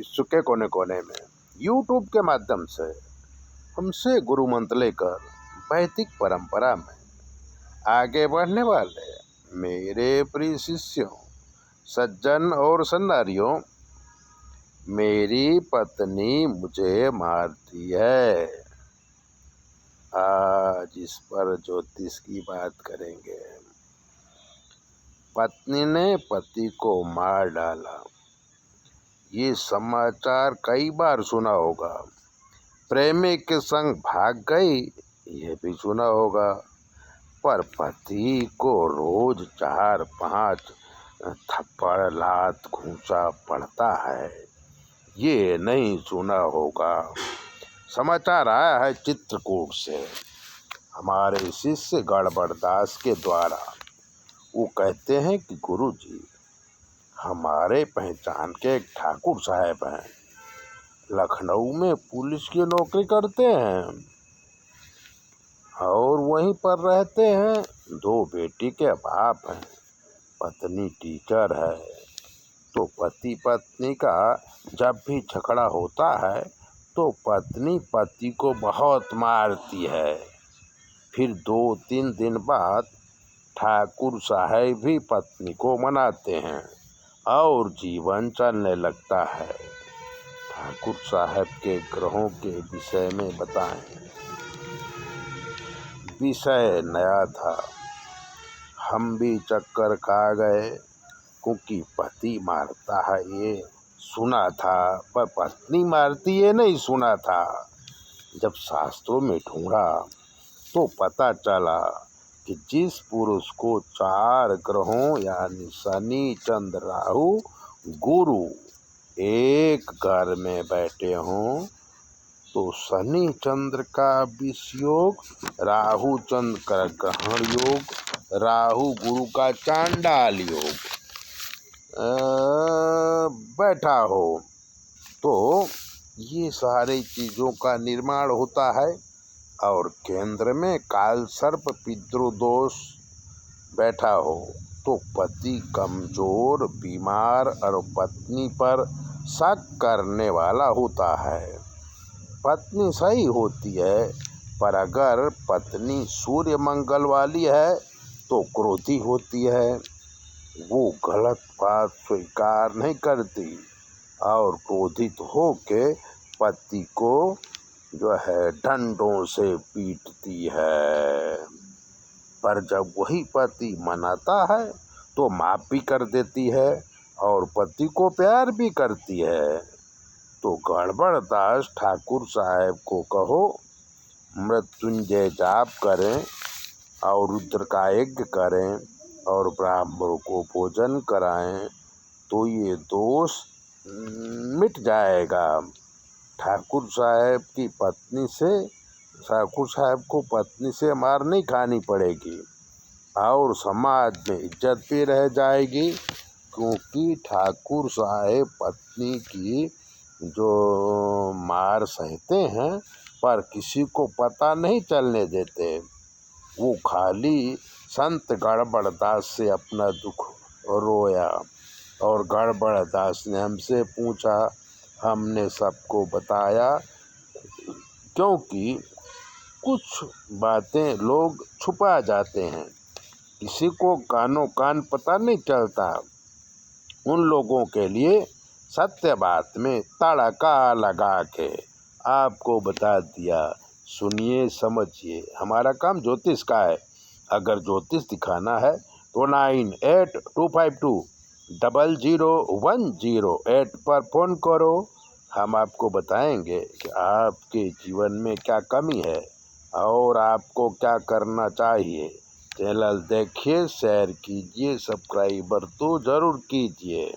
विश्व के कोने कोने में यूट्यूब के माध्यम से हमसे गुरु मंत्र लेकर वैदिक परंपरा में आगे बढ़ने वाले मेरे प्रिय शिष्यों, सज्जन और सन्नारियों, मेरी पत्नी मुझे मारती है। आज इस पर ज्योतिष की बात करेंगे। पत्नी ने पति को मार डाला, ये समाचार कई बार सुना होगा। प्रेमी के संग भाग गई, ये भी सुना होगा। पर पति को रोज 4-5 थप्पड़ लात घूंसा पड़ता है, ये नहीं सुना होगा। समाचार आया है चित्रकूट से, हमारे शिष्य गड़बड़ दास के द्वारा। वो कहते हैं कि गुरुजी, हमारे पहचान के एक ठाकुर साहब हैं, लखनऊ में पुलिस की नौकरी करते हैं और वहीं पर रहते हैं। 2 बेटी के बाप हैं, पत्नी टीचर है। तो पति पत्नी का जब भी झगड़ा होता है तो पत्नी पति को बहुत मारती है। फिर 2-3 दिन बाद ठाकुर साहब भी पत्नी को मनाते हैं और जीवन चलने लगता है। ठाकुर साहब के ग्रहों के विषय में बताएं। विषय नया था, हम भी चक्कर खा गए, क्योंकि पति मारता है ये सुना था, पर पत्नी मारती ये नहीं सुना था। जब शास्त्रों में ढूंढा तो पता चला कि जिस पुरुष को 4 ग्रहों यानी शनि, चंद्र, राहु, गुरु एक घर में बैठे हों तो शनि चंद्र का विष योग, राहु चंद्र का ग्रहण योग, राहु गुरु का चांडाल योग बैठा हो, तो ये सारी चीज़ों का निर्माण होता है। और केंद्र में काल सर्प पितृदोष बैठा हो तो पति कमजोर, बीमार और पत्नी पर शक करने वाला होता है। पत्नी सही होती है, पर अगर पत्नी सूर्य मंगल वाली है तो क्रोधी होती है। वो गलत बात स्वीकार नहीं करती और क्रोधित होके पति को जो है डंडों से पीटती है। पर जब वही पति मनाता है तो माफ भी कर देती है और पति को प्यार भी करती है। तो गड़बड़ दास ठाकुर साहब को कहो मृत्युंजय जाप करें और रुद्र का यज्ञ करें और ब्राह्मणों को भोजन कराएं तो ये दोष मिट जाएगा। ठाकुर साहब को पत्नी से मार नहीं खानी पड़ेगी और समाज में इज्जत भी रह जाएगी, क्योंकि ठाकुर साहब पत्नी की जो मार सहते हैं पर किसी को पता नहीं चलने देते। वो खाली संत गड़बड़ दास से अपना दुख रोया और गड़बड़ दास ने हमसे पूछा, हमने सबको बताया, क्योंकि कुछ बातें लोग छुपा जाते हैं, किसी को कानों कान पता नहीं चलता। उन लोगों के लिए सत्य बात में तड़का लगा के आपको बता दिया। सुनिए, समझिए, हमारा काम ज्योतिष का है। अगर ज्योतिष दिखाना है तो 9825200108 पर फ़ोन करो। हम आपको बताएंगे कि आपके जीवन में क्या कमी है और आपको क्या करना चाहिए। चैनल देखिए, शेयर कीजिए, सब्सक्राइबर तो ज़रूर कीजिए।